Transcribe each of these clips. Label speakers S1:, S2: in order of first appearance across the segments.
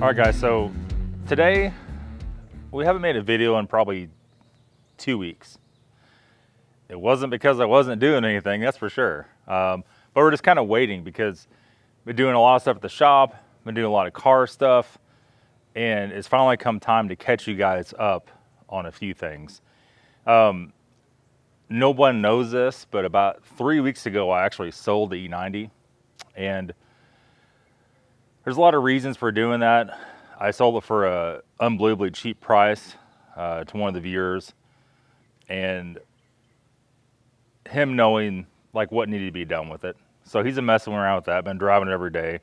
S1: All right, guys, so today we haven't made a video in probably 2 weeks. It wasn't because I wasn't doing anything, that's for sure. But we're just kind of waiting because we've been doing a lot of stuff at the shop, been doing a lot of car stuff, and it's finally come time to catch you guys up on a few things. No one knows this, but about 3 weeks ago, I actually sold the E90, and there's a lot of reasons for doing that. I sold it for a unbelievably cheap price to one of the viewers, and him knowing like what needed to be done with it. So he's been messing around with that, been driving it every day.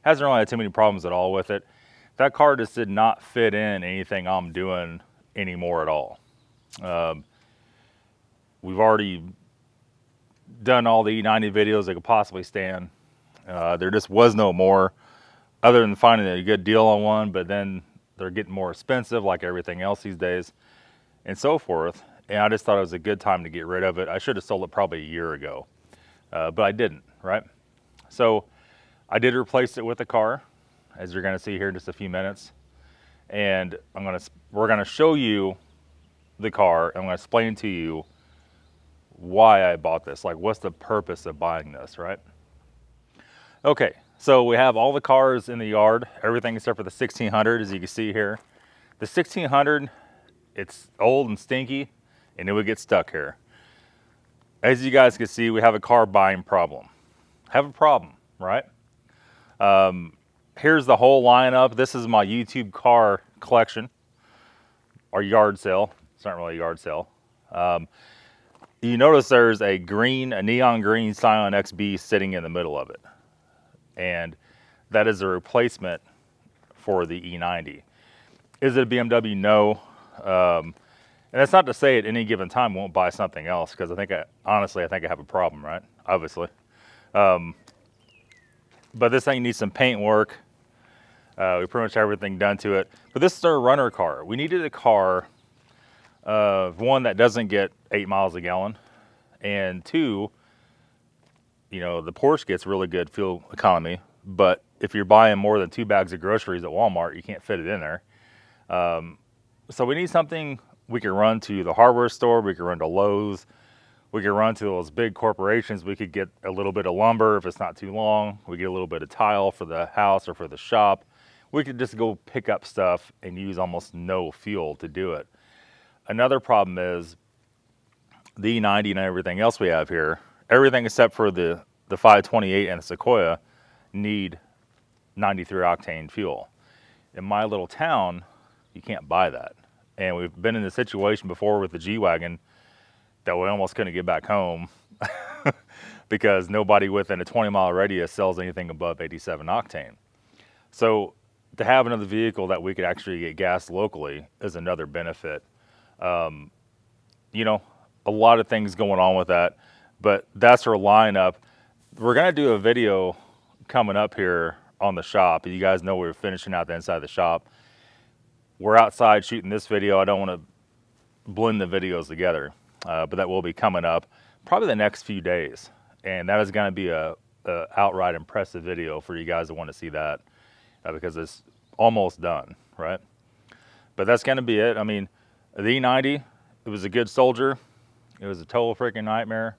S1: Hasn't really had too many problems at all with it. That car just did not fit in anything I'm doing anymore at all. We've already done all the E90 videos they could possibly stand. There just was no more, other than finding a good deal on one, but then they're getting more expensive like everything else these days and so forth. And I just thought it was a good time to get rid of it. I should have sold it probably a year ago, but I didn't, right? So I did replace it with a car, as you're gonna see here in just a few minutes. And we're gonna show you the car, and I'm gonna explain to you why I bought this. Like, what's the purpose of buying this, right? Okay, so we have all the cars in the yard, everything except for the 1600, as you can see here. The 1600, it's old and stinky, and it would get stuck here. As you guys can see, we have a car buying problem. Have a problem, right? Here's the whole lineup. This is my YouTube car collection, or yard sale. It's not really a yard sale. You notice there's a neon green Scion XB sitting in the middle of it. And that is a replacement for the E90. Is it a BMW? No. And that's not to say at any given time I won't buy something else, because honestly, I think I have a problem, right? Obviously. But this thing needs some paint work. We pretty much have everything done to it. But this is our runner car. We needed a car, one that doesn't get 8 miles a gallon, and two, you know, the Porsche gets really good fuel economy, but if you're buying more than 2 bags of groceries at Walmart, you can't fit it in there. So we need something we can run to the hardware store, we can run to Lowe's, we can run to those big corporations. We could get a little bit of lumber if it's not too long. We get a little bit of tile for the house or for the shop. We could just go pick up stuff and use almost no fuel to do it. Another problem is the E90 and everything else we have here, everything except for the 528 and the Sequoia need 93 octane fuel. In my little town, you can't buy that. And we've been in the situation before with the G-Wagon that we almost couldn't get back home because nobody within a 20-mile radius sells anything above 87 octane. So to have another vehicle that we could actually get gas locally is another benefit. You know, a lot of things going on with that, but that's our lineup. We're gonna do a video coming up here on the shop. You guys know we're finishing out the inside of the shop. We're outside shooting this video. I don't want to blend the videos together, but that will be coming up probably the next few days, and that is going to be a outright impressive video for you guys that want to see that, because it's almost done, right? But that's going to be it. I mean, the E90, it was a good soldier. It was a total freaking nightmare,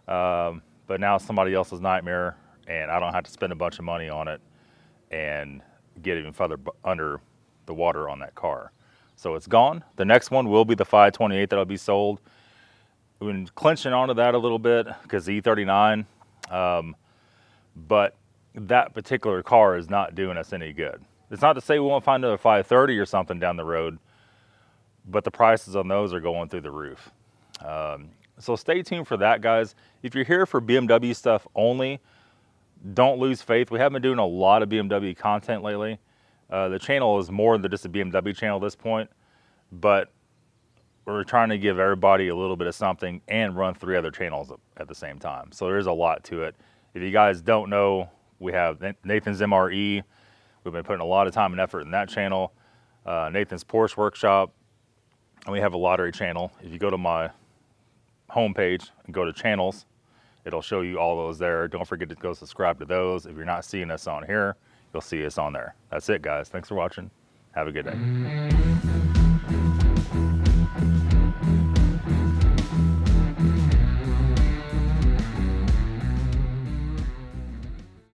S1: but now it's somebody else's nightmare, and I don't have to spend a bunch of money on it and get even further under the water on that car. So it's gone. The next one will be the 528 that'll be sold. We've been clinching onto that a little bit because the E39, but that particular car is not doing us any good. It's not to say we won't find another 530 or something down the road, but the prices on those are going through the roof. So stay tuned for that, guys. If you're here for BMW stuff only, don't lose faith. We haven't been doing a lot of BMW content lately. The channel is more than just a BMW channel at this point, but we're trying to give everybody a little bit of something and run 3 other channels at the same time. So there's a lot to it. If you guys don't know, we have Nathan's MRE. We've been putting a lot of time and effort in that channel. Nathan's Porsche Workshop, and we have a lottery channel. If you go to my homepage and go to channels, it'll show you all those there. Don't forget to go subscribe to those. If you're not seeing us on here, you'll see us on there. That's it, guys. Thanks for watching. Have a good day.